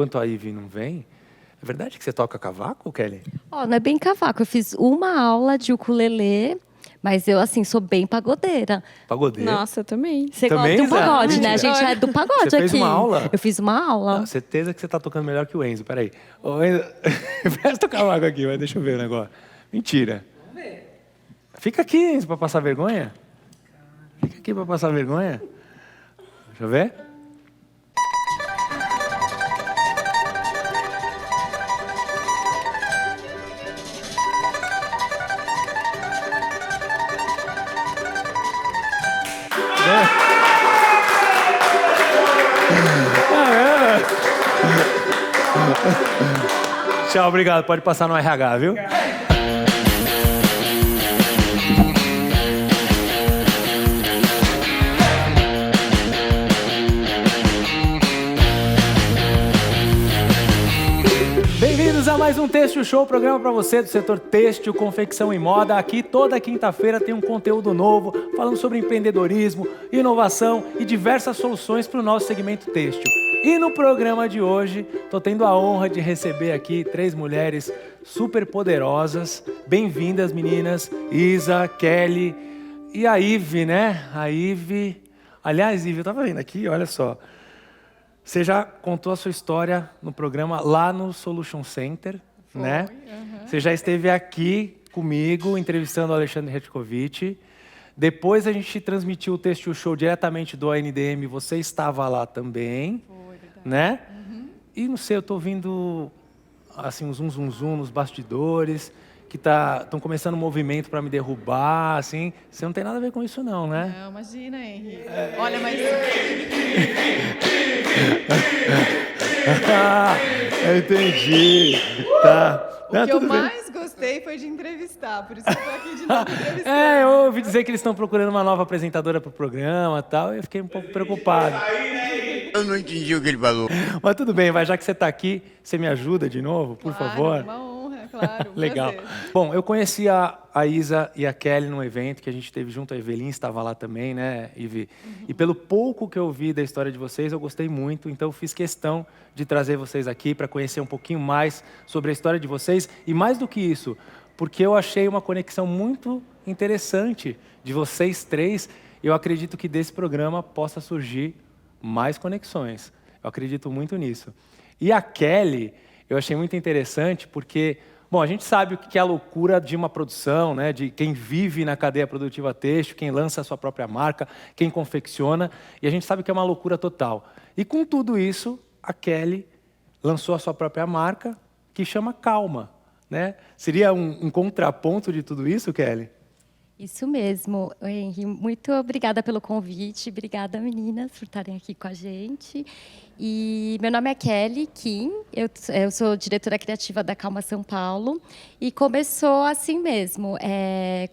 enquanto a Ivy não vem, é verdade que você toca cavaco, Kelly? Não é bem cavaco. Eu fiz uma aula de ukulele, mas eu, assim, sou bem pagodeira. Pagodeiro? Nossa, eu também. Você Também, gosta do Zé? pagode, né? A Mentira. gente é do pagode Você aqui. fez uma aula? Eu fiz uma aula. Não, certeza que você tá tocando melhor que o Enzo. Peraí. Ô, Enzo, presta o cavaco aqui, mas deixa eu ver o negócio. Mentira. Vamos ver. Fica aqui, Enzo, pra passar vergonha. Fica aqui pra passar vergonha. Deixa eu ver. Tchau, obrigado. Pode passar no RH, viu? Bem-vindos a mais um Têxtil Show, programa para você do setor têxtil, confecção e moda. Aqui toda quinta-feira tem um conteúdo novo, falando sobre empreendedorismo, inovação e diversas soluções para o nosso segmento têxtil. E no programa de hoje, estou tendo a honra de receber aqui 3 mulheres super poderosas. Bem-vindas, meninas. Isa, Kelly e a Ivy, né? A Ivy... Aliás, Ivy, eu estava vendo aqui, olha só. Você já contou a sua história no programa lá no Solution Center, né? Uhum. Você já esteve aqui comigo, entrevistando o Alexandre Retkovic. Depois a gente transmitiu o Têxtil Show diretamente do ANDM, você estava lá também. Né? Uhum. E não sei, eu tô ouvindo assim, um zum nos bastidores, que estão começando um movimento para me derrubar, assim. Você não tem nada a ver com isso não, né? Não, imagina, Henry. Olha, mas... Eu entendi. Tá. O que eu mais gostei foi de entrevistar, por isso que eu tô aqui de novo entrevistando. Eu ouvi dizer que eles estão procurando uma nova apresentadora para o programa e tal, e eu fiquei um pouco preocupado. Eu não entendi o que ele falou. Mas tudo bem, já que você está aqui, você me ajuda de novo, por favor? Uma honra, claro. Legal. Bom, eu conheci a Isa e a Kelly num evento que a gente teve junto, a Evelyn estava lá também, né, Ivy? Uhum. E pelo pouco que eu vi da história de vocês, eu gostei muito, então eu fiz questão de trazer vocês aqui para conhecer um pouquinho mais sobre a história de vocês. E mais do que isso, porque eu achei uma conexão muito interessante de vocês 3. Eu acredito que desse programa possa surgir mais conexões. Eu acredito muito nisso. E a Kelly, eu achei muito interessante porque, bom, a gente sabe o que é a loucura de uma produção, né? De quem vive na cadeia produtiva têxtil, quem lança a sua própria marca, quem confecciona, e a gente sabe que é uma loucura total. E com tudo isso, a Kelly lançou a sua própria marca, que chama Calma, né? Seria um contraponto de tudo isso, Kelly? Isso mesmo, Henry. Muito obrigada pelo convite. Obrigada, meninas, por estarem aqui com a gente. E meu nome é Kelly Kim, eu sou diretora criativa da Calma São Paulo. E começou assim mesmo.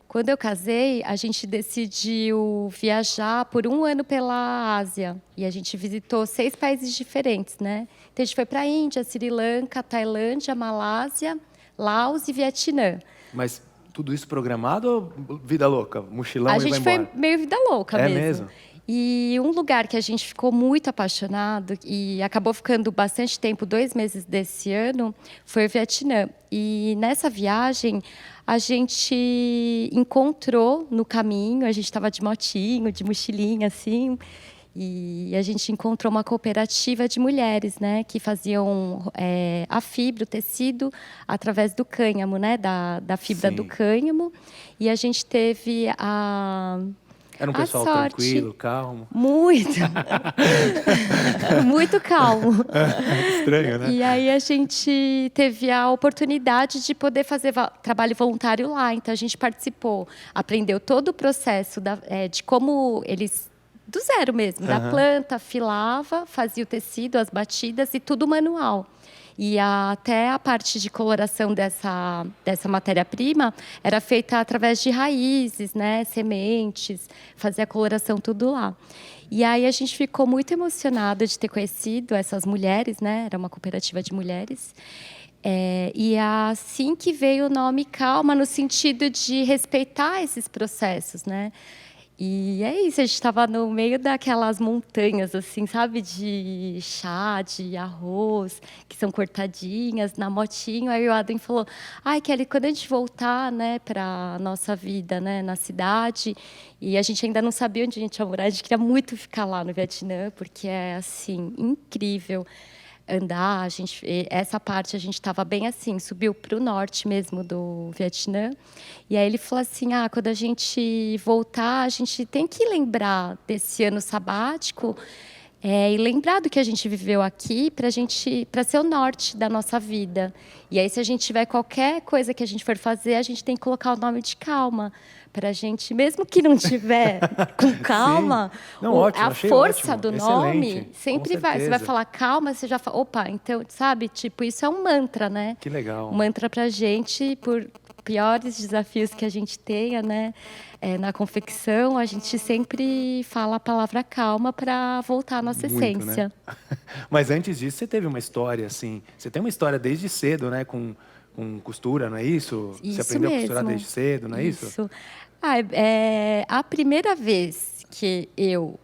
Quando eu casei, a gente decidiu viajar por 1 ano pela Ásia. E a gente visitou 6 países diferentes, né? Então, a gente foi para a Índia, Sri Lanka, Tailândia, Malásia, Laos e Vietnã. Mas tudo isso programado ou vida louca? Mochilão e vai embora? A gente foi meio vida louca mesmo. É mesmo? E um lugar que a gente ficou muito apaixonado e acabou ficando bastante tempo, 2 meses desse ano, foi o Vietnã. E nessa viagem, a gente encontrou no caminho, a gente estava de motinho, de mochilinha, assim, e a gente encontrou uma cooperativa de mulheres, né, que faziam a fibra, o tecido, através do cânhamo, né, da fibra. Sim. Do cânhamo. E a gente teve Era um pessoal tranquilo, calmo? Muito. Muito calmo. Estranho, né? E aí a gente teve a oportunidade de poder fazer trabalho voluntário lá. Então, a gente participou, aprendeu todo o processo de como eles... Do zero mesmo, da planta, filava, fazia o tecido, as batidas e tudo manual. E até a parte de coloração dessa matéria-prima era feita através de raízes, né, sementes, fazia a coloração tudo lá. E aí a gente ficou muito emocionada de ter conhecido essas mulheres, né, era uma cooperativa de mulheres. E assim que veio o nome Calma, no sentido de respeitar esses processos, né? E é isso, a gente estava no meio daquelas montanhas, assim, sabe? De chá, de arroz, que são cortadinhas, na motinho. Aí o Adrien falou, ai, Kelly, quando a gente voltar, né, para nossa vida, né, na cidade, e a gente ainda não sabia onde a gente ia morar, a gente queria muito ficar lá no Vietnã, porque é, assim, incrível andar. Essa parte a gente estava bem assim, subiu para o norte mesmo do Vietnã. E aí ele falou assim, quando a gente voltar, a gente tem que lembrar desse ano sabático e lembrar do que a gente viveu aqui para ser o norte da nossa vida. E aí, se a gente tiver qualquer coisa que a gente for fazer, a gente tem que colocar o nome de calma para a gente, mesmo que não tiver com calma, não, ótimo, a força ótimo. do nome Excelente, sempre vai. Você vai falar calma, você já fala, opa, então, sabe, tipo, isso é um mantra, né? Que legal. Um mantra para a gente, por piores desafios que a gente tenha, né? Na confecção, a gente sempre fala a palavra calma para voltar à nossa Muito, essência. Né? Mas antes disso, você teve uma história assim. Você tem uma história desde cedo, né? Com costura, não é isso? Você aprendeu mesmo. a costurar desde cedo, não é isso? Isso. A primeira vez que eu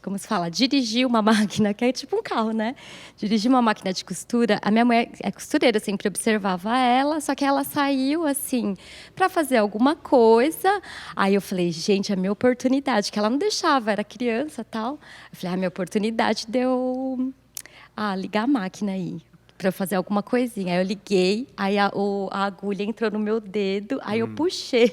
como se fala, dirigi uma máquina, que é tipo um carro, né? Dirigi uma máquina de costura. A minha mãe é costureira, eu sempre observava ela, só que ela saiu, assim, para fazer alguma coisa. Aí eu falei, gente, é a minha oportunidade, que ela não deixava, era criança e tal. Eu falei, a minha oportunidade deu ligar a máquina aí, para eu fazer alguma coisinha. Aí eu liguei, aí a agulha entrou no meu dedo, aí eu puxei.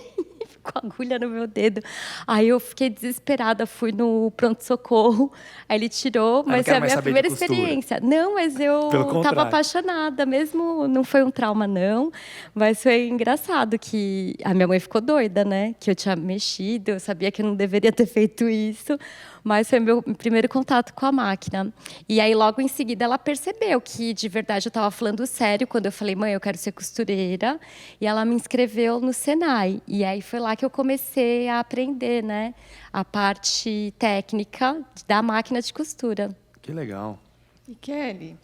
Com a agulha no meu dedo. Aí eu fiquei desesperada, fui no pronto-socorro, aí ele tirou, mas é a minha primeira experiência. Não, mas eu estava apaixonada, mesmo não foi um trauma, não, mas foi engraçado que a minha mãe ficou doida, né? Que eu tinha mexido, eu sabia que eu não deveria ter feito isso, mas foi meu primeiro contato com a máquina. E aí, logo em seguida, ela percebeu que, de verdade, eu estava falando sério quando eu falei, mãe, eu quero ser costureira. E ela me inscreveu no Senai. E aí, foi lá que eu comecei a aprender, né? A parte técnica da máquina de costura. Que legal. E, Kelly,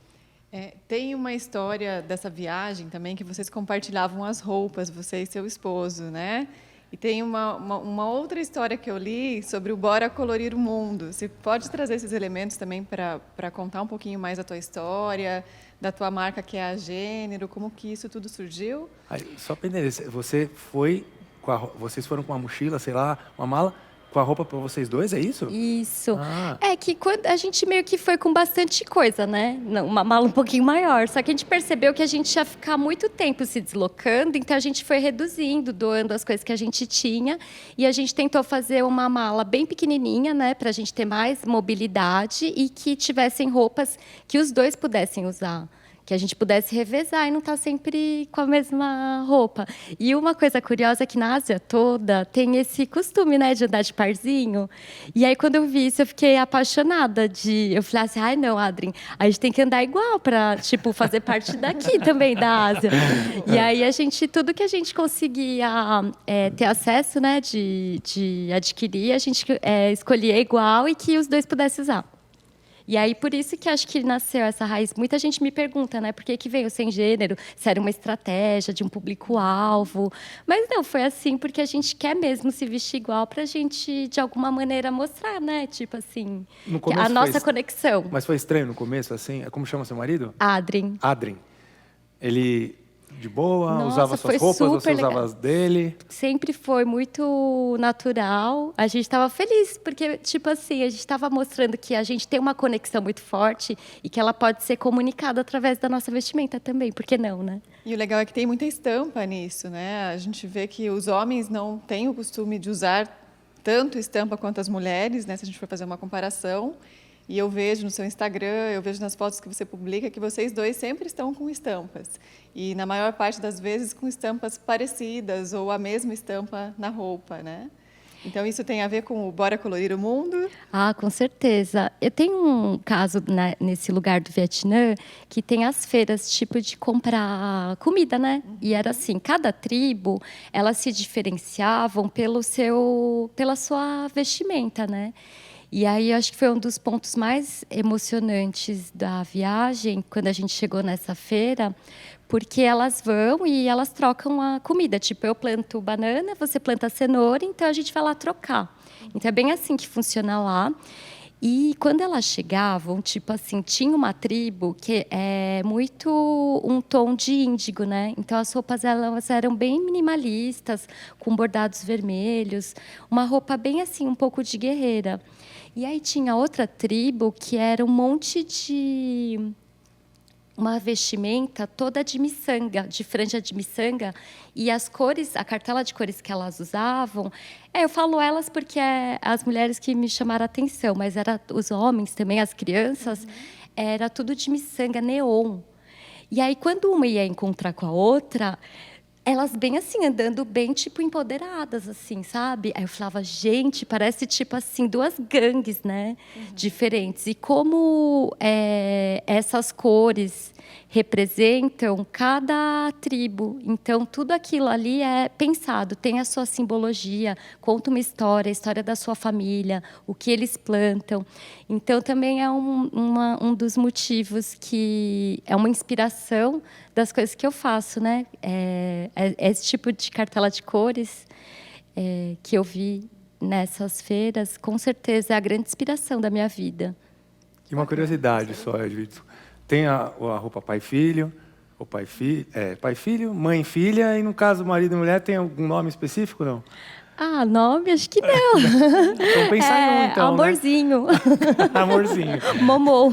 tem uma história dessa viagem também que vocês compartilhavam as roupas, você e seu esposo, né? E tem uma outra história que eu li sobre o Bora Colorir o Mundo. Você pode trazer esses elementos também para contar um pouquinho mais da tua história, da tua marca que é a Gênero, como que isso tudo surgiu? Só para entender, vocês foram com uma mochila, sei lá, uma mala, com a roupa para vocês dois, é isso? Isso. É que quando a gente meio que foi com bastante coisa, né? Uma mala um pouquinho maior. Só que a gente percebeu que a gente ia ficar muito tempo se deslocando, então a gente foi reduzindo, doando as coisas que a gente tinha. E a gente tentou fazer uma mala bem pequenininha, né? Para a gente ter mais mobilidade e que tivessem roupas que os dois pudessem usar. Que a gente pudesse revezar e não estar sempre com a mesma roupa. E uma coisa curiosa é que na Ásia toda tem esse costume, né, de andar de parzinho. E aí, quando eu vi isso, eu fiquei apaixonada. Eu falei assim, ai, não, Adrien, a gente tem que andar igual para, tipo, fazer parte daqui também, da Ásia. E aí, tudo que a gente conseguia ter acesso, né, de adquirir, a gente escolhia igual e que os dois pudessem usar. E aí, por isso que acho que nasceu essa raiz. Muita gente me pergunta, né, por que veio sem gênero? Se era uma estratégia de um público-alvo. Mas não, foi assim porque a gente quer mesmo se vestir igual para a gente, de alguma maneira, mostrar, né? Tipo assim, a nossa conexão. Mas foi estranho no começo, assim? Como chama seu marido? Adrien. Adrien. Ele... de boa, Nossa, usava suas roupas, você usava as dele? Sempre foi muito natural. A gente estava feliz, porque, tipo assim, a gente estava mostrando que a gente tem uma conexão muito forte e que ela pode ser comunicada através da nossa vestimenta também. Por que não, né? E o legal é que tem muita estampa nisso, né? A gente vê que os homens não têm o costume de usar tanto estampa quanto as mulheres, né? Se a gente for fazer uma comparação. E eu vejo no seu Instagram, eu vejo nas fotos que você publica que vocês dois sempre estão com estampas. E, na maior parte das vezes, com estampas parecidas ou a mesma estampa na roupa, né? Então, isso tem a ver com o Bora Colorir o Mundo? Com certeza. Eu tenho um caso nesse lugar do Vietnã que tem as feiras, tipo, de comprar comida, né? E era assim, cada tribo, elas se diferenciavam pela sua vestimenta, né? E aí, eu acho que foi um dos pontos mais emocionantes da viagem, quando a gente chegou nessa feira, porque elas vão e elas trocam a comida. Tipo, eu planto banana, você planta cenoura, então a gente vai lá trocar. Então, é bem assim que funciona lá. E quando elas chegavam, tipo assim, tinha uma tribo que é muito um tom de índigo, né? Então as roupas elas eram bem minimalistas, com bordados vermelhos, uma roupa bem assim, um pouco de guerreira. E aí tinha outra tribo que era um monte de uma vestimenta toda de miçanga, de franja de miçanga, e as cores, a cartela de cores que elas usavam, eu falo elas porque é as mulheres que me chamaram a atenção, mas era os homens também, as crianças, era tudo de miçanga neon. E aí, quando uma ia encontrar com a outra, elas bem assim, andando bem, tipo, empoderadas, assim, sabe? Aí eu falava, gente, parece, tipo assim, duas gangues, né? Diferentes. E como essas cores representam cada tribo. Então, tudo aquilo ali é pensado, tem a sua simbologia, conta uma história, a história da sua família, o que eles plantam. Então, também é um dos motivos que é uma inspiração das coisas que eu faço, né? Esse tipo de cartela de cores que eu vi nessas feiras, com certeza é a grande inspiração da minha vida. E uma curiosidade só, Edito. Tem a roupa pai-filho, ou pai-filho, mãe-filha, e no caso marido e mulher tem algum nome específico, não? Ah, nome? Acho que não. Vamos pensar em um, então, amorzinho. Né? Amorzinho. Momô.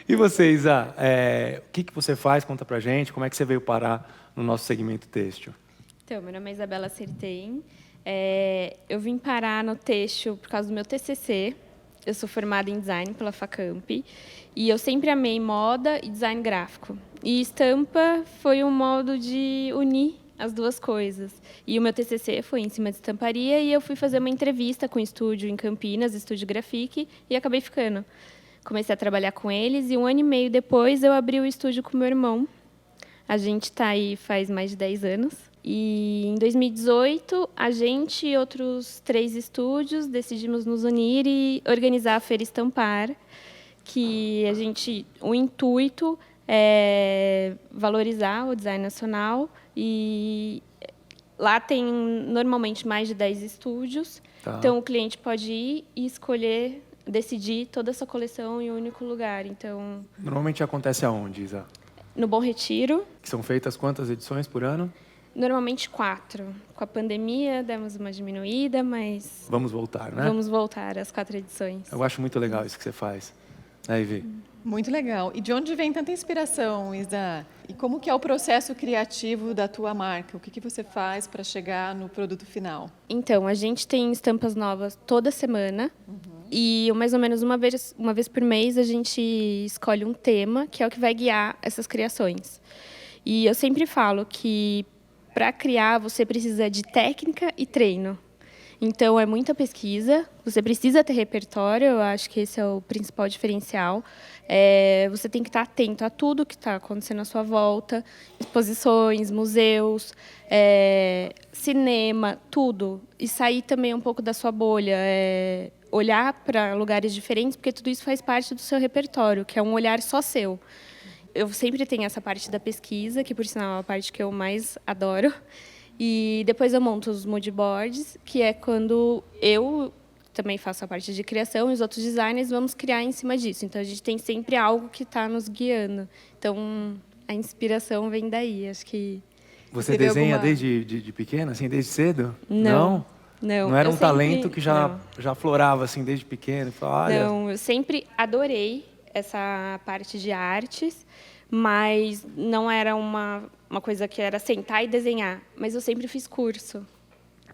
E você, Isa, o que você faz? Conta pra gente. Como é que você veio parar no nosso segmento têxtil? Então, meu nome é Isabela Sertem. Eu vim parar no têxtil por causa do meu TCC. Eu sou formada em design pela Facamp. E eu sempre amei moda e design gráfico. E estampa foi um modo de unir as duas coisas. E o meu TCC foi em cima de estamparia e eu fui fazer uma entrevista com um estúdio em Campinas, Estúdio Grafique, e acabei ficando. Comecei a trabalhar com eles e 1 ano e meio depois eu abri o estúdio com meu irmão. A gente está aí faz mais de 10 anos. E em 2018, a gente e outros 3 estúdios decidimos nos unir e organizar a Feira Estampar, que o intuito é valorizar o design nacional. E lá tem normalmente mais de 10 estúdios. Tá. Então o cliente pode ir e escolher, decidir toda a sua coleção em um único lugar. Então, normalmente acontece aonde, Isa? No Bom Retiro. Que são feitas quantas edições por ano? Normalmente 4. Com a pandemia demos uma diminuída, mas vamos voltar, né? Vamos voltar às 4 edições. Eu acho muito legal isso que você faz. Ivy? Muito legal. E de onde vem tanta inspiração, Isa? E como que é o processo criativo da tua marca? O que você faz para chegar no produto final? Então, a gente tem estampas novas toda semana. E mais ou menos uma vez por mês a gente escolhe um tema que é o que vai guiar essas criações. E eu sempre falo que para criar você precisa de técnica e treino. Então, é muita pesquisa, você precisa ter repertório, eu acho que esse é o principal diferencial. Você tem que estar atento a tudo que está acontecendo à sua volta, exposições, museus, cinema, tudo. E sair também um pouco da sua bolha, olhar para lugares diferentes, porque tudo isso faz parte do seu repertório, que é um olhar só seu. Eu sempre tenho essa parte da pesquisa, que, por sinal, é a parte que eu mais adoro. E depois eu monto os mood boards, que é quando eu também faço a parte de criação e os outros designers vamos criar em cima disso. Então, a gente tem sempre algo que está nos guiando. Então, a inspiração vem daí. Acho que... Você desenha desde pequena, assim, desde cedo? Não. Não era um talento que já aflorava assim, desde pequeno? Não, eu sempre adorei essa parte de artes, mas não era uma coisa que era sentar e desenhar. Mas eu sempre fiz curso.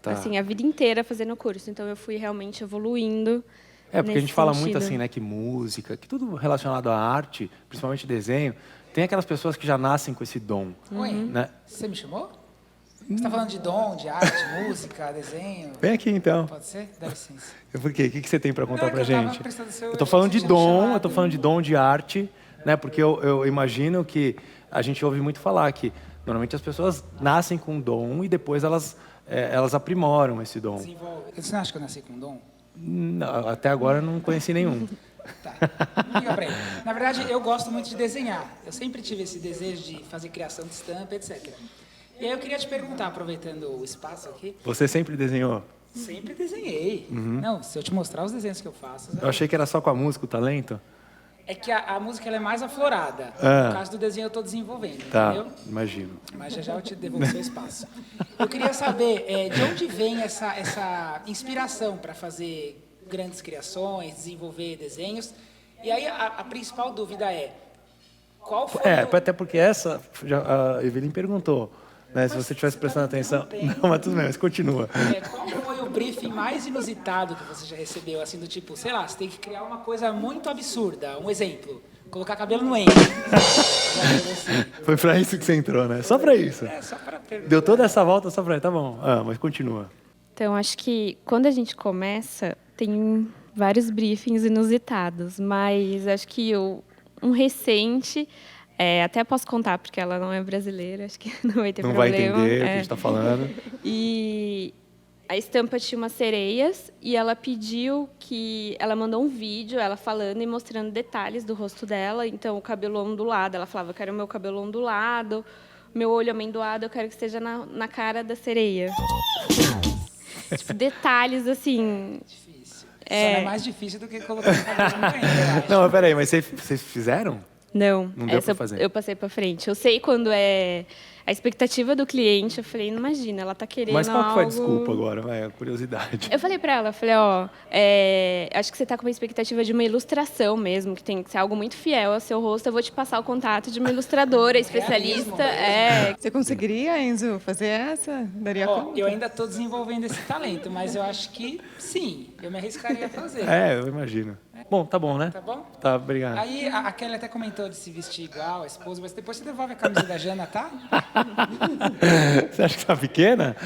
Tá. Assim, a vida inteira fazendo curso. Então, eu fui realmente evoluindo. Porque a gente fala muito assim, né, que música, que tudo relacionado à arte, principalmente desenho, tem aquelas pessoas que já nascem com esse dom. Oi, né? Você me chamou? Você está falando de dom, de arte, música, desenho? Vem aqui, então. Pode ser? Dá licença. Por quê? O que você tem para contar para gente? Eu estou falando de dom, eu estou falando de dom de arte, né? Porque eu imagino que a gente ouve muito falar que normalmente as pessoas nascem com dom e depois elas aprimoram esse dom. Você não acha que eu nasci com dom? Não, até agora eu não conheci nenhum. Tá. Não liga pra ele. Na verdade, eu gosto muito de desenhar. Eu sempre tive esse desejo de fazer criação de estampa, etc. E aí eu queria te perguntar, aproveitando o espaço aqui, Você sempre desenhou? sempre desenhei. Não, se eu te mostrar os desenhos que eu faço... Eu achei que era só com a música, o talento. É que a música ela é mais aflorada. Ah. No caso do desenho eu estou desenvolvendo, Tá, entendeu? imagino. Mas já eu te devolvo seu espaço. Eu queria saber de onde vem essa inspiração para fazer grandes criações, desenvolver desenhos. E aí a principal dúvida é, qual foi Até porque a Evelyn perguntou, né? Se você estivesse prestando atenção... Não, mas tudo bem, mas continua. qual foi o briefing mais inusitado que você já recebeu, assim, do tipo, sei lá, você tem que criar uma coisa muito absurda. Um exemplo, colocar cabelo no ente. Foi pra isso que você entrou, né? Só pra isso. Só para perguntar. Deu toda essa volta só pra... Tá bom, mas continua. Então, acho que quando a gente começa, tem vários briefings inusitados, mas acho que um recente, até posso contar, porque ela não é brasileira, acho que não vai ter Não problema. vai entender o que a gente está falando. E a estampa tinha umas sereias e ela pediu que... Ela mandou um vídeo, ela falando e mostrando detalhes do rosto dela. Então, o cabelo ondulado, ela falava, eu quero o meu cabelo ondulado, meu olho amendoado, eu quero que esteja na cara da sereia. Tipo, detalhes, assim... Difícil. Só não é mais difícil do que colocar o cabelo no ente, eu acho. Não, mas peraí, mas vocês fizeram? Não, Não deu essa pra fazer. eu passei para frente. Eu sei quando é a expectativa do cliente, eu falei, não imagina, ela tá querendo Mas qual que algo... foi a desculpa agora? Vai, a curiosidade. Eu falei para ela, acho que você tá com uma expectativa de uma ilustração mesmo, que tem que ser algo muito fiel ao seu rosto. Eu vou te passar o contato de uma ilustradora, especialista. Você conseguiria, Enzo, fazer essa? Daria conta? Eu ainda estou desenvolvendo esse talento, mas eu acho que sim, eu me arriscaria a fazer. Eu imagino. Bom, tá bom, né? Tá bom? Tá, obrigado. Aí a Kelly até comentou de se vestir igual a esposa, mas depois você devolve a camisa da Jana, tá? Você acha que tá pequena?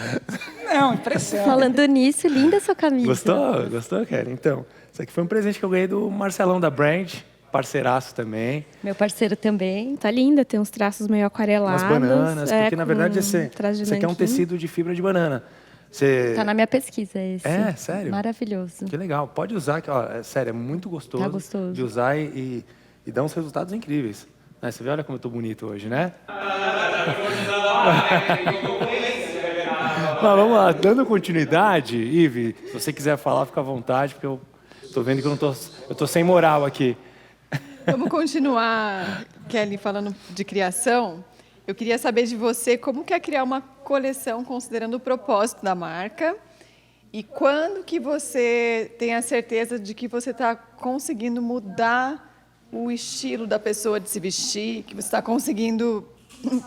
Não, impressão. Falando nisso, linda sua camisa. Gostou? Gostou, Kelly? Então, isso aqui foi um presente que eu ganhei do Marcelão da Brand, parceiraço também. Meu parceiro também. Tá linda, tem uns traços meio aquarelados. Umas bananas, porque na com verdade esse traço de aqui é um nanquim. tecido de fibra de banana. Você... Tá na minha pesquisa esse. É, sério? Maravilhoso. Que legal. Pode usar, que, ó, sério, é muito gostoso, Tá gostoso. de usar e dá uns resultados incríveis. Né? Você vê, olha como eu tô bonito hoje, né? Mas vamos lá, dando continuidade, Ive, se você quiser falar, fica à vontade, porque eu tô vendo que eu tô sem moral aqui. Vamos continuar, Kelly, falando de criação. Eu queria saber de você como que é criar uma coleção considerando o propósito da marca e quando que você tem a certeza de que você está conseguindo mudar o estilo da pessoa de se vestir, que você está conseguindo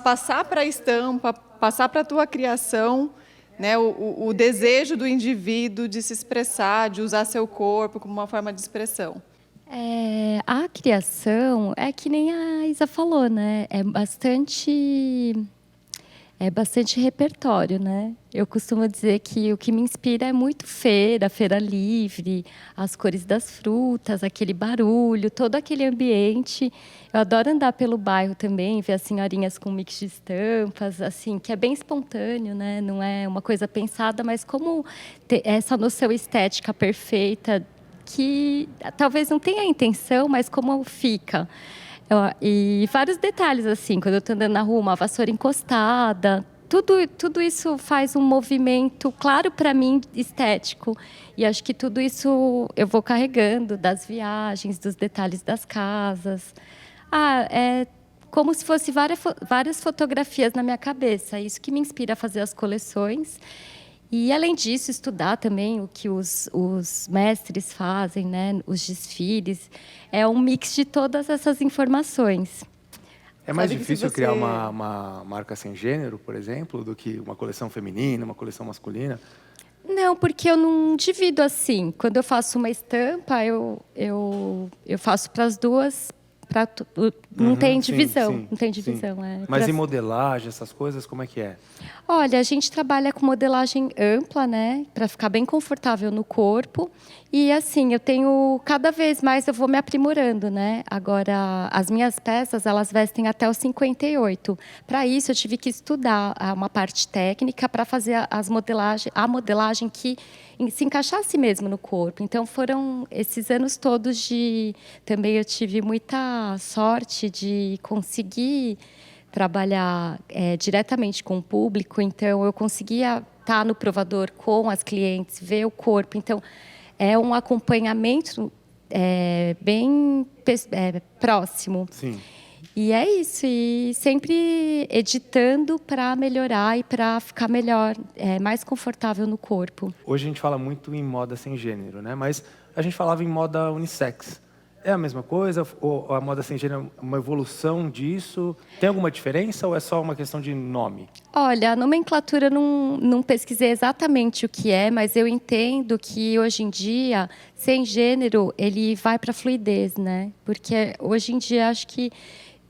passar para a estampa, passar para a tua criação, né, o desejo do indivíduo de se expressar, de usar seu corpo como uma forma de expressão. A criação é que nem a Isa falou, né? É bastante repertório, né? Eu costumo dizer que o que me inspira é muito feira livre, as cores das frutas, aquele barulho, todo aquele ambiente. Eu adoro andar pelo bairro também, ver as senhorinhas com mix de estampas, assim, que é bem espontâneo, né? Não é uma coisa pensada, mas como ter essa noção estética perfeita que talvez não tenha intenção, mas como fica. E vários detalhes, assim, quando eu estou andando na rua, uma vassoura encostada, tudo isso faz um movimento, claro, para mim, estético. E acho que tudo isso eu vou carregando das viagens, dos detalhes das casas. É como se fosse várias fotografias na minha cabeça. É isso que me inspira a fazer as coleções. E, além disso, estudar também o que os mestres fazem, né? Os desfiles. É um mix de todas essas informações. É mais Sabe que difícil se criar você- uma marca sem gênero, por exemplo, do que uma coleção feminina, uma coleção masculina? Não, porque eu não divido assim. Quando eu faço uma estampa, eu faço para as duas. Não tem sim, divisão. sim, Não tem sim. divisão. Mas pra- em modelagem, essas coisas, como é que é? Olha, a gente trabalha com modelagem ampla, né, para ficar bem confortável no corpo. E assim, eu tenho cada vez mais eu vou me aprimorando, né? Agora, as minhas peças, elas vestem até os 58. Para isso, eu tive que estudar uma parte técnica para fazer a modelagem que se encaixasse mesmo no corpo. Então, foram esses anos todos de... Também eu tive muita sorte de conseguir trabalhar diretamente com o público. Então, eu conseguia estar no provador com as clientes, ver o corpo. Então, é um acompanhamento bem próximo. Sim. E é isso, e sempre editando para melhorar e para ficar melhor, mais confortável no corpo. Hoje a gente fala muito em moda sem gênero, né? Mas a gente falava em moda unissex. É a mesma coisa? Ou a moda sem gênero é uma evolução disso? Tem alguma diferença ou é só uma questão de nome? Olha, a nomenclatura não pesquisei exatamente o que é, mas eu entendo que hoje em dia, sem gênero, ele vai para a fluidez, né? Porque hoje em dia acho que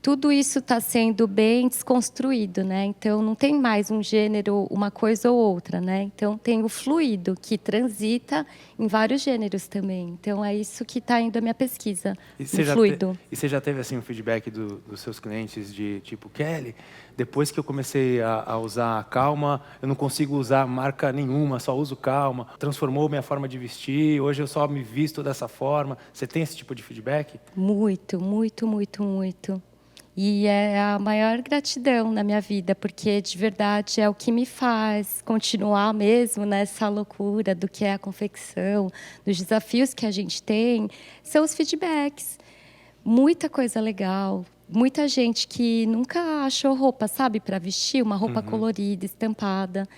tudo isso está sendo bem desconstruído, né? Então não tem mais um gênero, uma coisa ou outra, né? Então tem o fluido que transita em vários gêneros também. Então é isso que está indo a minha pesquisa, o fluido. E você já teve assim um feedback dos seus clientes de tipo, Kelly, depois que eu comecei a usar a Calma, eu não consigo usar marca nenhuma, só uso Calma. Transformou minha forma de vestir, hoje eu só me visto dessa forma. Você tem esse tipo de feedback? Muito, muito, muito, muito. E é a maior gratidão na minha vida, porque de verdade é o que me faz continuar mesmo nessa loucura do que é a confecção, dos desafios que a gente tem, são os feedbacks. Muita coisa legal, muita gente que nunca achou roupa, sabe, para vestir, uma roupa colorida, estampada.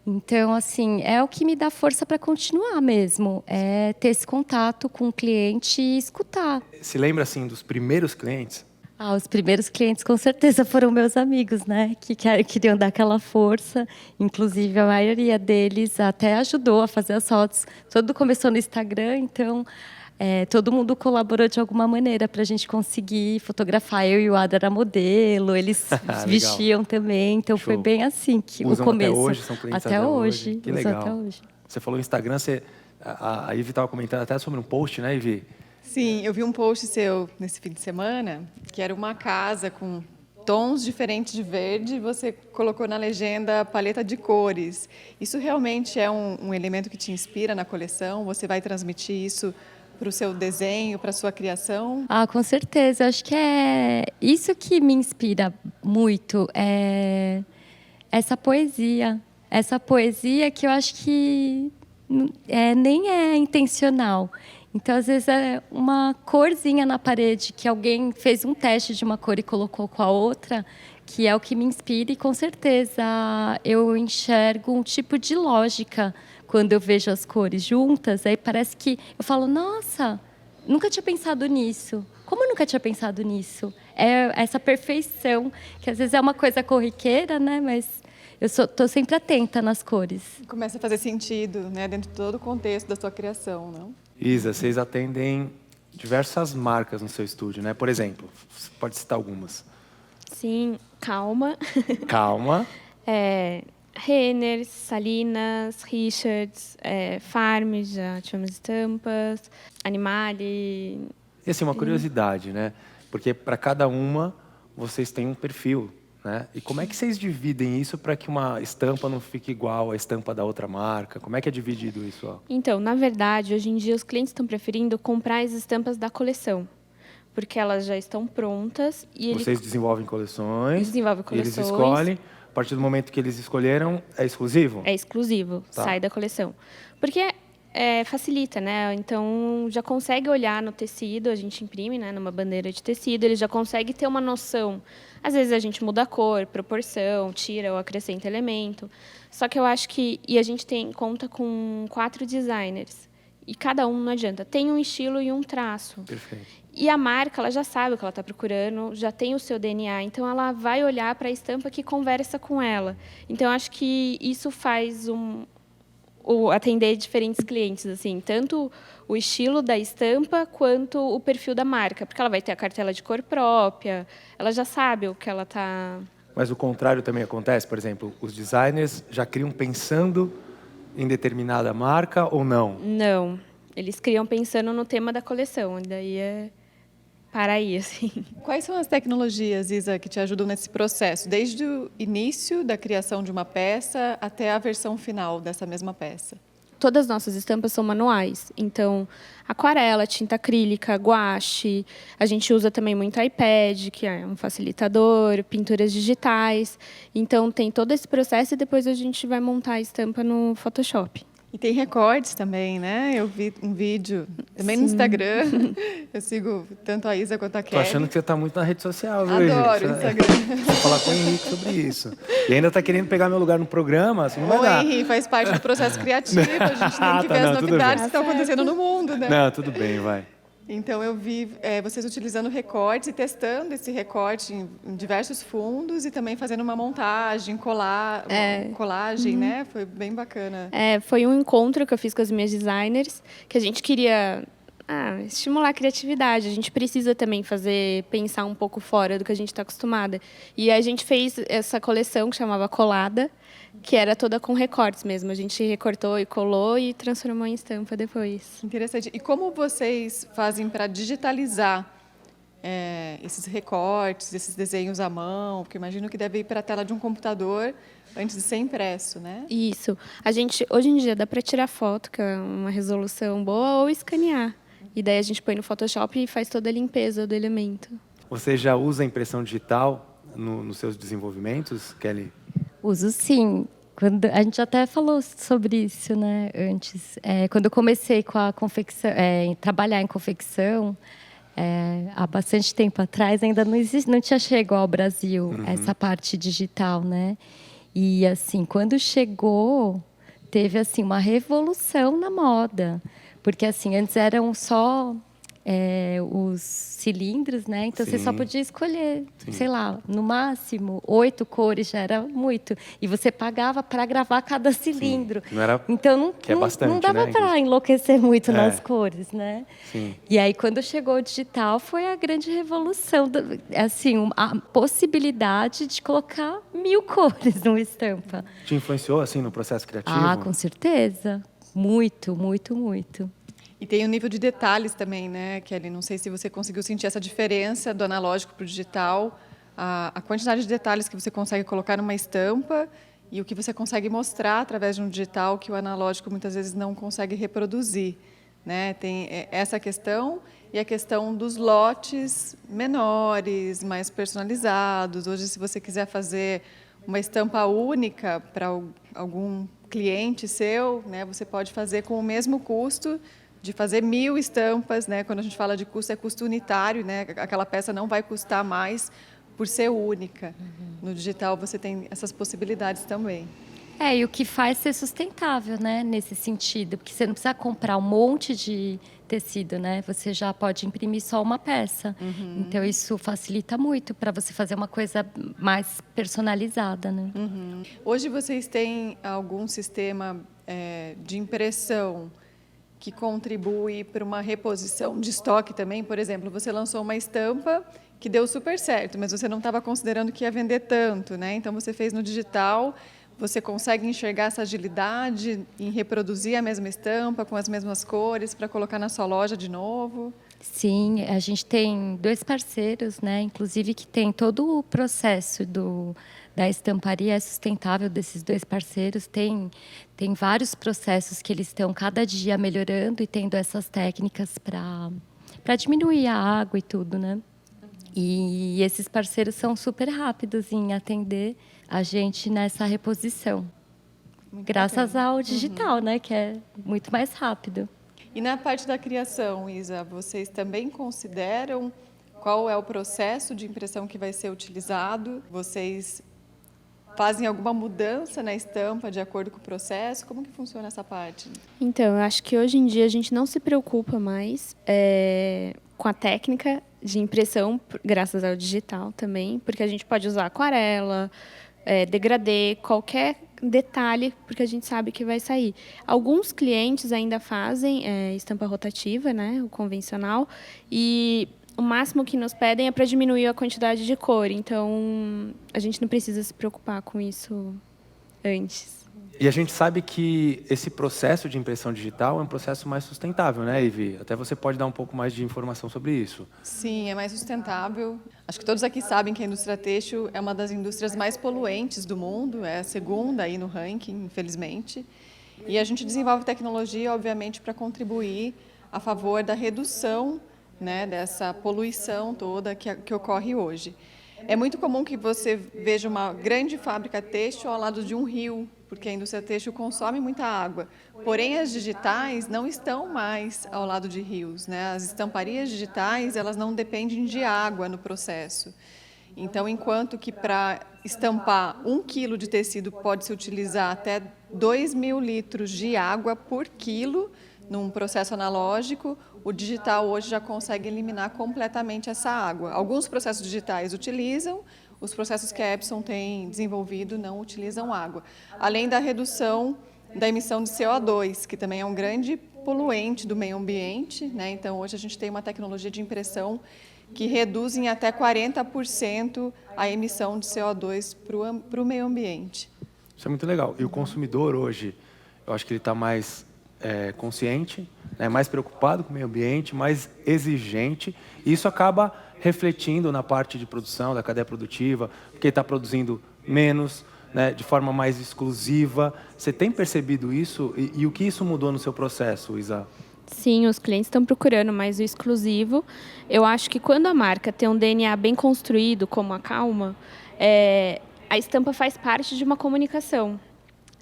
Então, assim, é o que me dá força para continuar mesmo, é ter esse contato com o cliente e escutar. Se lembra assim dos primeiros clientes? Os primeiros clientes, com certeza, foram meus amigos, né? Que queriam dar aquela força. Inclusive, a maioria deles até ajudou a fazer as fotos. Tudo começou no Instagram, então todo mundo colaborou de alguma maneira para a gente conseguir fotografar. Eu e o Ada era modelo, eles vestiam também. Então, Show. foi bem assim que Usam o começo. até hoje, são clientes até hoje. Que Usam legal. até hoje. Você falou Instagram, a Ivy estava comentando até sobre um post, né, Ivy? Sim, eu vi um post seu nesse fim de semana, que era uma casa com tons diferentes de verde, e você colocou na legenda paleta de cores. Isso realmente é um elemento que te inspira na coleção? Você vai transmitir isso para o seu desenho, para a sua criação? Com certeza. Acho que é isso que me inspira muito, é essa poesia. Essa poesia que eu acho que nem é intencional. Então, às vezes, é uma corzinha na parede que alguém fez um teste de uma cor e colocou com a outra, que é o que me inspira. E, com certeza, eu enxergo um tipo de lógica quando eu vejo as cores juntas. Aí parece que eu falo, nossa, nunca tinha pensado nisso. Como eu nunca tinha pensado nisso? É essa perfeição, que às vezes é uma coisa corriqueira, né? Mas eu estou sempre atenta nas cores. Começa a fazer sentido, né, dentro de todo o contexto da sua criação, não? Isa, vocês atendem diversas marcas no seu estúdio, né? Por exemplo, você pode citar algumas. Sim, Calma. Calma. Renner, Salinas, Richards, Farm, já tivemos estampas, Animale. E assim, uma curiosidade, né? Porque para cada uma, vocês têm um perfil, né? E como é que vocês dividem isso para que uma estampa não fique igual à estampa da outra marca? Como é que é dividido isso? Ó? Então, na verdade, hoje em dia os clientes estão preferindo comprar as estampas da coleção, porque elas já estão prontas e Vocês desenvolvem coleções. Desenvolvem E eles coleções. escolhem. A partir do momento que eles escolheram, é exclusivo? É exclusivo, Tá. sai da coleção. Porque facilita, né? Então, já consegue olhar no tecido, a gente imprime, né, numa bandeira de tecido, ele já consegue ter uma noção. Às vezes a gente muda a cor, proporção, tira ou acrescenta elemento. Só que eu acho que... E a gente conta com 4 designers. E cada um, não adianta, tem um estilo e um traço. Perfeito. E a marca, ela já sabe o que ela está procurando, já tem o seu DNA, então ela vai olhar para a estampa que conversa com ela. Então, eu acho que isso faz atender diferentes clientes, assim, tanto o estilo da estampa quanto o perfil da marca, porque ela vai ter a cartela de cor própria, ela já sabe o que ela está... Mas o contrário também acontece? Por exemplo, os designers já criam pensando em determinada marca ou não? Não. Eles criam pensando no tema da coleção, e daí é para aí, assim. Quais são as tecnologias, Isa, que te ajudam nesse processo, desde o início da criação de uma peça até a versão final dessa mesma peça? Todas as nossas estampas são manuais. Então, aquarela, tinta acrílica, guache. A gente usa também muito iPad, que é um facilitador, pinturas digitais. Então, tem todo esse processo e depois a gente vai montar a estampa no Photoshop. E tem recortes também, né? Eu vi um vídeo também no Instagram. Eu sigo tanto a Isa quanto a Tô Kelly. achando que você tá muito na rede social, viu, Adoro gente? o Instagram. Vou falar com o Henrique sobre isso. E ainda tá querendo pegar meu lugar no programa, assim não vai O dar. Henrique faz parte do processo criativo. A gente tem que Tá, ver não, as tudo novidades bem. que estão acontecendo no mundo, né? Não, tudo bem, vai. Então, eu vi vocês utilizando recortes e testando esse recorte em diversos fundos e também fazendo uma montagem, colagem, né? Foi bem bacana. Foi um encontro que eu fiz com as minhas designers, que a gente queria estimular a criatividade. A gente precisa também pensar um pouco fora do que a gente está acostumada. E a gente fez essa coleção que chamava Colada, que era toda com recortes mesmo. A gente recortou e colou e transformou em estampa depois. Interessante. E como vocês fazem para digitalizar esses recortes, esses desenhos à mão? Porque imagino que deve ir para a tela de um computador antes de ser impresso, né? Isso. A gente, hoje em dia, dá para tirar foto, que é uma resolução boa, ou escanear. E daí a gente põe no Photoshop e faz toda a limpeza do elemento. Você já usa a impressão digital nos seus desenvolvimentos, Kelly? Uso sim. A gente até falou sobre isso, né, antes. Quando eu comecei com a confecção, trabalhar em confecção, há bastante tempo atrás, ainda não tinha chegado ao Brasil essa parte digital, né? E assim, quando chegou, teve assim uma revolução na moda, porque assim antes eram só os cilindros, né? Então você só podia escolher, sei lá, no máximo 8 cores já era muito. E você pagava para gravar cada cilindro. Não era, então bastante, não dava né? para enlouquecer muito nas cores, né? Sim. E aí quando chegou o digital foi a grande revolução, assim, a possibilidade de colocar 1000 cores numa estampa. Te influenciou assim no processo criativo? Ah, com certeza. Muito, muito, muito. E tem o nível de detalhes também, né, Kelly? Não sei se você conseguiu sentir essa diferença do analógico para o digital, a quantidade de detalhes que você consegue colocar numa estampa e o que você consegue mostrar através de um digital que o analógico muitas vezes não consegue reproduzir, né? Tem essa questão e a questão dos lotes menores, mais personalizados. Hoje, se você quiser fazer uma estampa única para algum cliente seu, né, você pode fazer com o mesmo custo de fazer 1000 estampas, né? Quando a gente fala de custo, é custo unitário, né? Aquela peça não vai custar mais por ser única. No digital você tem essas possibilidades também. E o que faz ser sustentável, né? Nesse sentido, porque você não precisa comprar um monte de tecido, né? Você já pode imprimir só uma peça. Então isso facilita muito para você fazer uma coisa mais personalizada, né? Hoje vocês têm algum sistema de impressão que contribui para uma reposição de estoque também? Por exemplo, você lançou uma estampa que deu super certo, mas você não estava considerando que ia vender tanto, né? Então, você fez no digital, você consegue enxergar essa agilidade em reproduzir a mesma estampa com as mesmas cores para colocar na sua loja de novo? Sim, a gente tem 2 parceiros, né? Inclusive que tem todo o processo da estamparia sustentável desses 2 parceiros. Tem vários processos que eles estão cada dia melhorando e tendo essas técnicas para diminuir a água e tudo, né? E esses parceiros são super rápidos em atender a gente nessa reposição. Graças ao digital, né? Que é muito mais rápido. E na parte da criação, Isa, vocês também consideram qual é o processo de impressão que vai ser utilizado? Vocês fazem alguma mudança na estampa de acordo com o processo? Como que funciona essa parte? Então, eu acho que hoje em dia a gente não se preocupa mais com a técnica de impressão, graças ao digital também, porque a gente pode usar aquarela, degradê, qualquer detalhe, porque a gente sabe que vai sair. Alguns clientes ainda fazem estampa rotativa, né, o convencional, e o máximo que nos pedem é para diminuir a quantidade de cor. Então, a gente não precisa se preocupar com isso antes. E a gente sabe que esse processo de impressão digital é um processo mais sustentável, né, Ivy? Até você pode dar um pouco mais de informação sobre isso. Sim, é mais sustentável. Acho que todos aqui sabem que a indústria têxtil é uma das indústrias mais poluentes do mundo, é a segunda aí no ranking, infelizmente. E a gente desenvolve tecnologia, obviamente, para contribuir a favor da redução, né, dessa poluição toda que ocorre hoje. É muito comum que você veja uma grande fábrica têxtil ao lado de um rio, porque a indústria têxtil consome muita água. Porém, as digitais não estão mais ao lado de rios, né? As estamparias digitais, elas não dependem de água no processo. Então, enquanto que para estampar 1 quilo de tecido pode-se utilizar até 2.000 litros de água por quilo num processo analógico, o digital hoje já consegue eliminar completamente essa água. Alguns processos digitais utilizam, os processos que a Epson tem desenvolvido não utilizam água. Além da redução da emissão de CO2, que também é um grande poluente do meio ambiente, né? Então, hoje a gente tem uma tecnologia de impressão que reduz em até 40% a emissão de CO2 para o meio ambiente. Isso é muito legal. E o consumidor hoje, eu acho que ele está mais consciente, né, mais preocupado com o meio ambiente, mais exigente, e isso acaba refletindo na parte de produção, da cadeia produtiva, porque está produzindo menos, né, de forma mais exclusiva. Você tem percebido isso? E o que isso mudou no seu processo, Isa? Sim, os clientes estão procurando mais o exclusivo. Eu acho que quando a marca tem um DNA bem construído, como a Calma, a estampa faz parte de uma comunicação.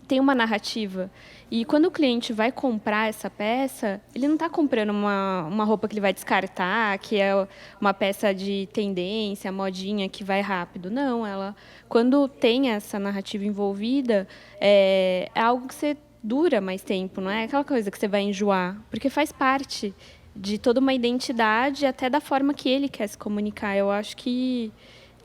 Tem uma narrativa. E quando o cliente vai comprar essa peça, ele não está comprando uma roupa que ele vai descartar, que é uma peça de tendência, modinha, que vai rápido. Não, quando tem essa narrativa envolvida, é algo que você dura mais tempo, não é aquela coisa que você vai enjoar, porque faz parte de toda uma identidade, até da forma que ele quer se comunicar. Eu acho que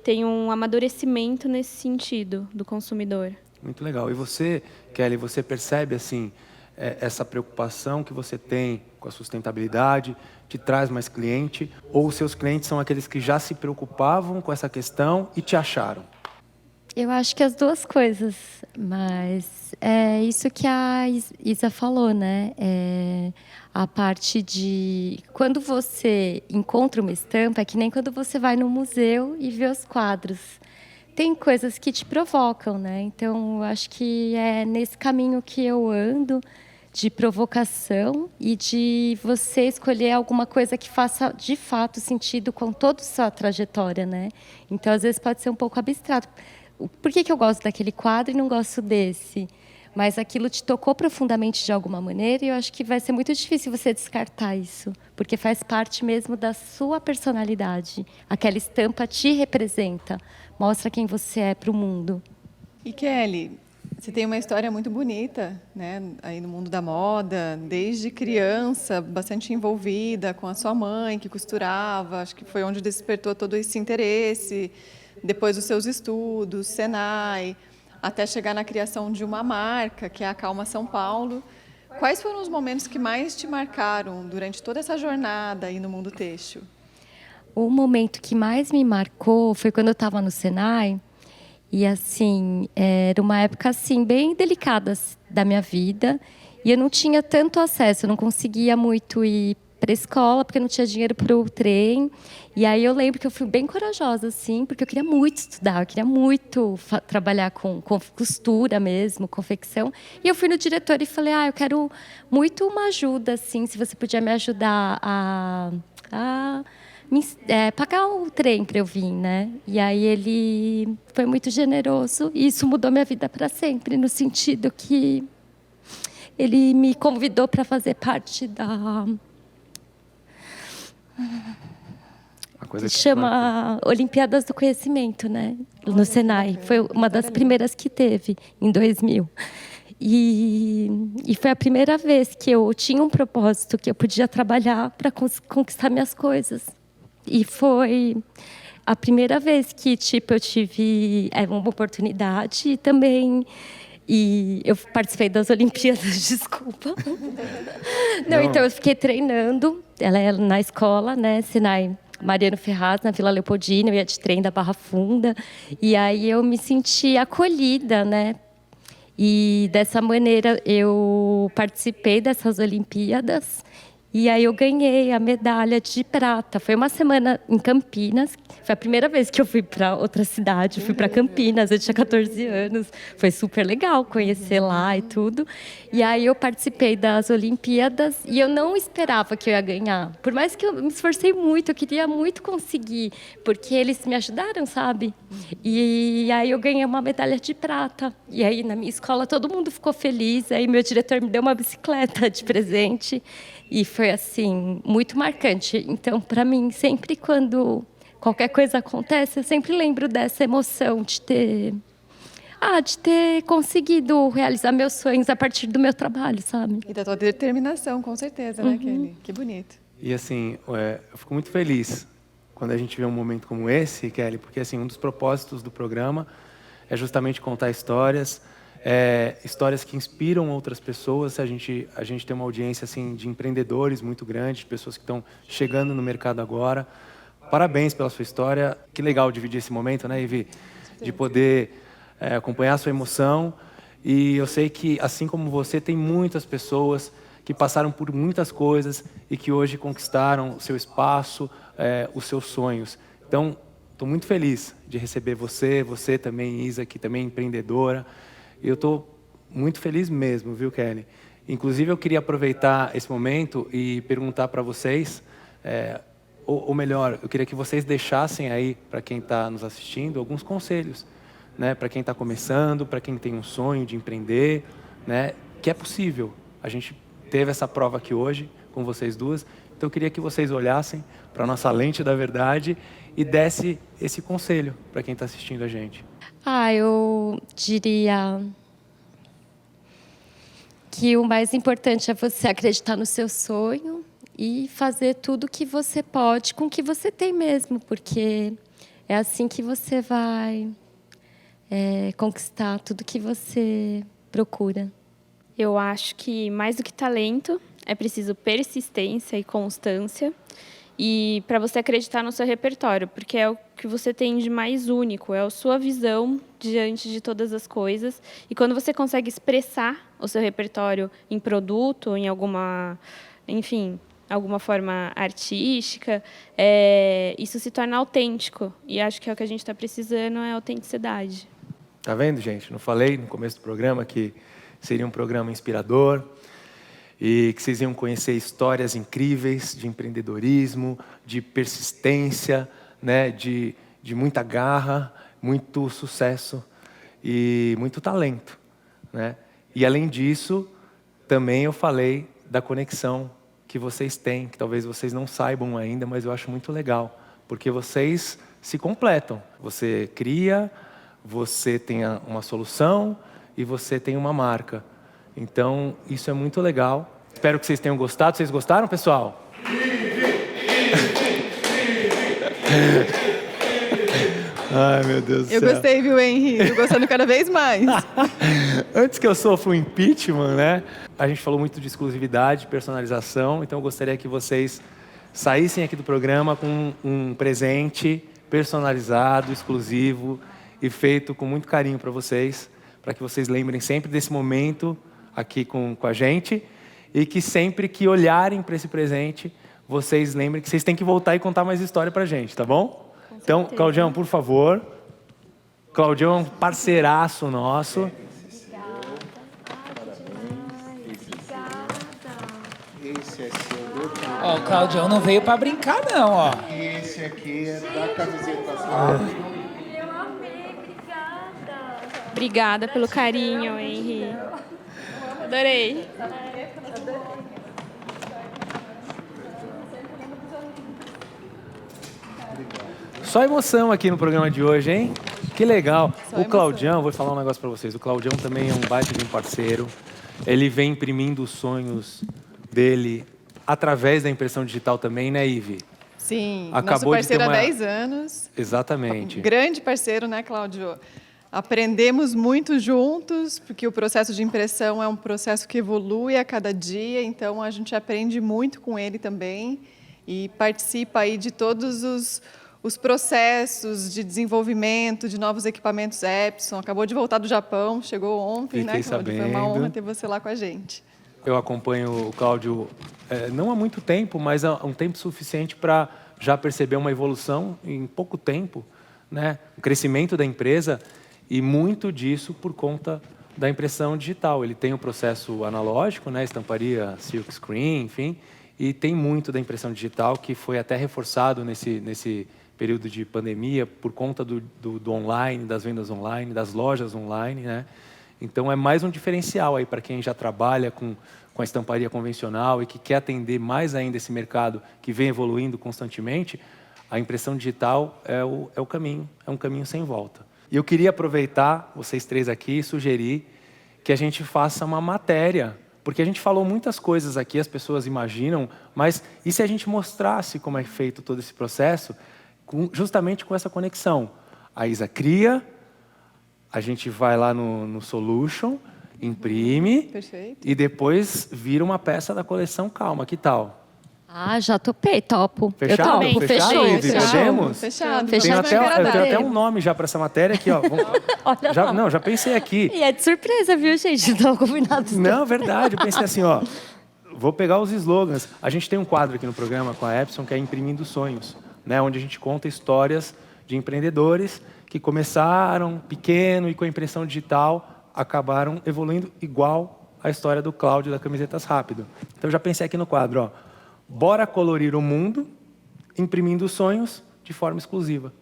tem um amadurecimento nesse sentido do consumidor. Muito legal. E você, Kelly, você percebe assim essa preocupação que você tem com a sustentabilidade, te traz mais cliente, ou os seus clientes são aqueles que já se preocupavam com essa questão e te acharam? Eu acho que as duas coisas, mas é isso que a Isa falou, né? A parte de quando você encontra uma estampa, é que nem quando você vai no museu e vê os quadros. Tem coisas que te provocam, né? Então, eu acho que é nesse caminho que eu ando, de provocação e de você escolher alguma coisa que faça, de fato, sentido com toda a sua trajetória, né? Então, às vezes, pode ser um pouco abstrato. Por que eu gosto daquele quadro e não gosto desse? Mas aquilo te tocou profundamente de alguma maneira e eu acho que vai ser muito difícil você descartar isso, porque faz parte mesmo da sua personalidade. Aquela estampa te representa, mostra quem você é para o mundo. E Kelly, você tem uma história muito bonita, né, aí no mundo da moda, desde criança, bastante envolvida com a sua mãe, que costurava, acho que foi onde despertou todo esse interesse, depois dos seus estudos, Senai, até chegar na criação de uma marca, que é a Calma São Paulo. Quais foram os momentos que mais te marcaram durante toda essa jornada aí no mundo têxtil? O momento que mais me marcou foi quando eu estava no Senai. E, assim, era uma época assim, bem delicada da minha vida. E eu não tinha tanto acesso, eu não conseguia muito ir para a escola, porque eu não tinha dinheiro para o trem. E aí eu lembro que eu fui bem corajosa, assim, porque eu queria muito estudar, eu queria muito trabalhar com costura mesmo, confecção. E eu fui no diretor e falei, eu quero muito uma ajuda, assim, se você podia me ajudar a pagar o trem para eu vir, né? E aí ele foi muito generoso e isso mudou minha vida para sempre, no sentido que ele me convidou para fazer parte da... coisa que chama Olimpíadas do Conhecimento, né? No Senai. Foi uma das primeiras que teve, em 2000. E foi a primeira vez que eu tinha um propósito, que eu podia trabalhar para conquistar minhas coisas. E foi a primeira vez que eu tive uma oportunidade e também... E eu participei das Olimpíadas, desculpa. Não, então eu fiquei treinando, ela é na escola, né, Senai Mariano Ferraz, na Vila Leopoldina, eu ia de trem da Barra Funda, e aí eu me senti acolhida, né? E dessa maneira eu participei dessas Olimpíadas e aí eu ganhei a medalha de prata. Foi uma semana em Campinas. Foi a primeira vez que eu fui para outra cidade. Fui para Campinas, eu tinha 14 anos. Foi super legal conhecer lá e tudo. E aí eu participei das Olimpíadas e eu não esperava que eu ia ganhar. Por mais que eu me esforcei muito, eu queria muito conseguir, porque eles me ajudaram, sabe? E aí eu ganhei uma medalha de prata. E aí na minha escola todo mundo ficou feliz. Aí meu diretor me deu uma bicicleta de presente. E foi, assim, muito marcante. Então, para mim, sempre quando qualquer coisa acontece, eu sempre lembro dessa emoção de ter conseguido realizar meus sonhos a partir do meu trabalho, sabe? E da tua determinação, com certeza, né, Kelly? Que bonito. E assim, eu fico muito feliz quando a gente vê um momento como esse, Kelly, porque assim, um dos propósitos do programa é justamente contar histórias, histórias que inspiram outras pessoas. A gente tem uma audiência assim, de empreendedores muito grande, de pessoas que estão chegando no mercado agora. Parabéns pela sua história. Que legal dividir esse momento, né, Ivy? De poder acompanhar a sua emoção. E eu sei que, assim como você, tem muitas pessoas que passaram por muitas coisas e que hoje conquistaram o seu espaço, os seus sonhos. Então, estou muito feliz de receber você também, Isa, que também é empreendedora. Eu estou muito feliz mesmo, viu, Kelly? Inclusive, eu queria aproveitar esse momento e perguntar para vocês, ou melhor, eu queria que vocês deixassem aí, para quem está nos assistindo, alguns conselhos, né? Para quem está começando, para quem tem um sonho de empreender, né? Que é possível. A gente teve essa prova aqui hoje, com vocês duas, então eu queria que vocês olhassem para a nossa lente da verdade e desse esse conselho para quem está assistindo a gente. Eu diria que o mais importante é você acreditar no seu sonho e fazer tudo o que você pode com o que você tem mesmo, porque é assim que você vai conquistar tudo que você procura. Eu acho que mais do que talento, é preciso persistência e constância. E para você acreditar no seu repertório, porque é o que você tem de mais único, é a sua visão diante de todas as coisas. E quando você consegue expressar o seu repertório em produto, em alguma forma artística, isso se torna autêntico. E acho que é o que a gente está precisando, é autenticidade. Tá vendo, gente? Não falei no começo do programa que seria um programa inspirador e que vocês iam conhecer histórias incríveis de empreendedorismo, de persistência, né? de muita garra, muito sucesso e muito talento, né? E além disso, também eu falei da conexão que vocês têm, que talvez vocês não saibam ainda, mas eu acho muito legal, porque vocês se completam. Você cria, você tem uma solução e você tem uma marca. Então, isso é muito legal. Espero que vocês tenham gostado. Vocês gostaram, pessoal? Ai, meu Deus do céu. Eu gostei, viu, Henry? Estou gostando cada vez mais. Antes que eu sofra o impeachment, né? A gente falou muito de exclusividade, personalização. Então, eu gostaria que vocês saíssem aqui do programa com um presente personalizado, exclusivo e feito com muito carinho para vocês, para que vocês lembrem sempre desse momento aqui com a gente e que sempre que olharem para esse presente, vocês lembrem que vocês têm que voltar e contar mais história para a gente, tá bom? Então, Claudião, por favor. Claudião é um parceiraço nosso. Esse é seu. Ó, o Claudião não veio pra brincar, não, ó. Esse aqui é da camiseta. Eu amei, obrigada. Obrigada pelo carinho, Henry. Adorei. Só emoção aqui no programa de hoje, hein? Que legal. Só O emoção. Claudião, vou falar um negócio para vocês. O Claudião também é um baita de um parceiro. Ele vem imprimindo os sonhos dele através da impressão digital também, né, Ivy? Sim, Acabou nosso de ter parceiro há uma- 10 anos. Exatamente. Grande parceiro, né, Cláudio? Aprendemos muito juntos, porque o processo de impressão é um processo que evolui a cada dia, então a gente aprende muito com ele também e participa aí de todos os processos de desenvolvimento de novos equipamentos Epson. Acabou de voltar do Japão, chegou ontem, né, Fiquei Cláudio? Foi uma sabendo. honra ter você lá com a gente. Eu acompanho o Cláudio não há muito tempo, mas há um tempo suficiente para já perceber uma evolução em pouco tempo, né? O crescimento da empresa e muito disso por conta da impressão digital. Ele tem o processo analógico, né? Estamparia, silk screen, enfim, e tem muito da impressão digital que foi até reforçado nesse período de pandemia por conta do online, das vendas online, das lojas online, né? Então, é mais um diferencial aí para quem já trabalha com a estamparia convencional e que quer atender mais ainda esse mercado que vem evoluindo constantemente. A impressão digital é o caminho, é um caminho sem volta. E eu queria aproveitar, vocês três aqui, e sugerir que a gente faça uma matéria, porque a gente falou muitas coisas aqui, as pessoas imaginam, mas e se a gente mostrasse como é feito todo esse processo, justamente com essa conexão? A Isa cria, a gente vai lá no Solution, imprime, Perfeito. e depois vira uma peça da coleção Calma. Que tal? Ah, já topei, topo. Fechado? Eu topo, Fechado, fechou. Ivy? Podemos? Fechado. Fechado. Tenho Vamos até, eu agradar. tenho até um nome já para essa matéria aqui, ó. Olha lá. Já pensei aqui. E é de surpresa, viu, gente? Não estava combinado isso. Não, verdade. Eu pensei assim, ó. Vou pegar os slogans. A gente tem um quadro aqui no programa com a Epson que é Imprimindo Sonhos, né? Onde a gente conta histórias de empreendedores que começaram pequeno e com a impressão digital acabaram evoluindo igual a história do Cláudio da Camisetas Rápido. Então, eu já pensei aqui no quadro, ó. Bora colorir o mundo imprimindo sonhos de forma exclusiva.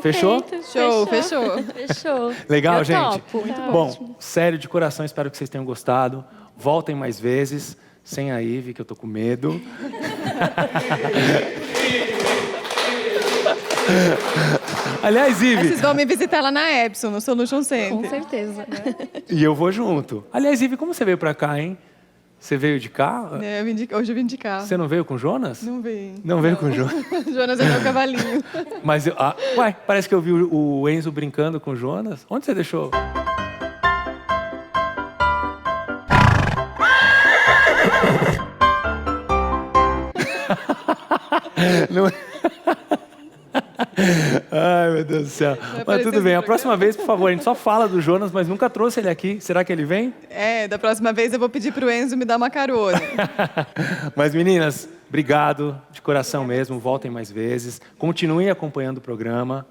Fechou? Show, fechou. Fechou. Legal, Eu gente? topo. Bom, sério, de coração, espero que vocês tenham gostado. Voltem mais vezes, sem a Ivy, que eu tô com medo. Aliás, Ivy, Vocês vão me visitar lá na Epson, no Solution Center. Com certeza. e eu vou junto. Aliás, Ivy, como você veio pra cá, hein? Você veio de carro? É, hoje eu vim de carro. Você não veio com o Jonas? Não vim. Não veio com o Jonas? Jonas é meu cavalinho. Mas, ué, parece que eu vi o Enzo brincando com o Jonas. Onde você deixou? Não... Ai, meu Deus do céu. Mas tudo bem. A próxima vez, por favor, a gente só fala do Jonas, mas nunca trouxe ele aqui. Será que ele vem? É, da próxima vez eu vou pedir pro Enzo me dar uma carona. Mas, meninas, obrigado de coração mesmo. Voltem mais vezes. Continuem acompanhando o programa,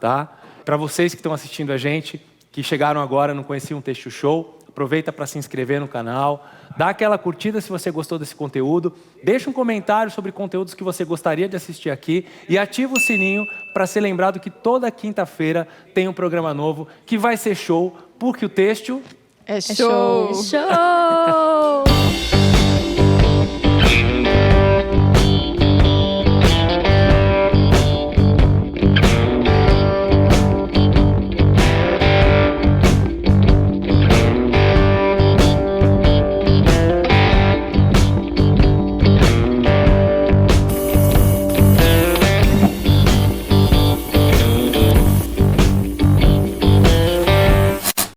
tá? Para vocês que estão assistindo a gente, que chegaram agora, não conheciam o Têxtil Show, aproveita para se inscrever no canal, dá aquela curtida se você gostou desse conteúdo, deixa um comentário sobre conteúdos que você gostaria de assistir aqui e ativa o sininho para ser lembrado que toda quinta-feira tem um programa novo que vai ser show, porque o Têxtil É show. Show!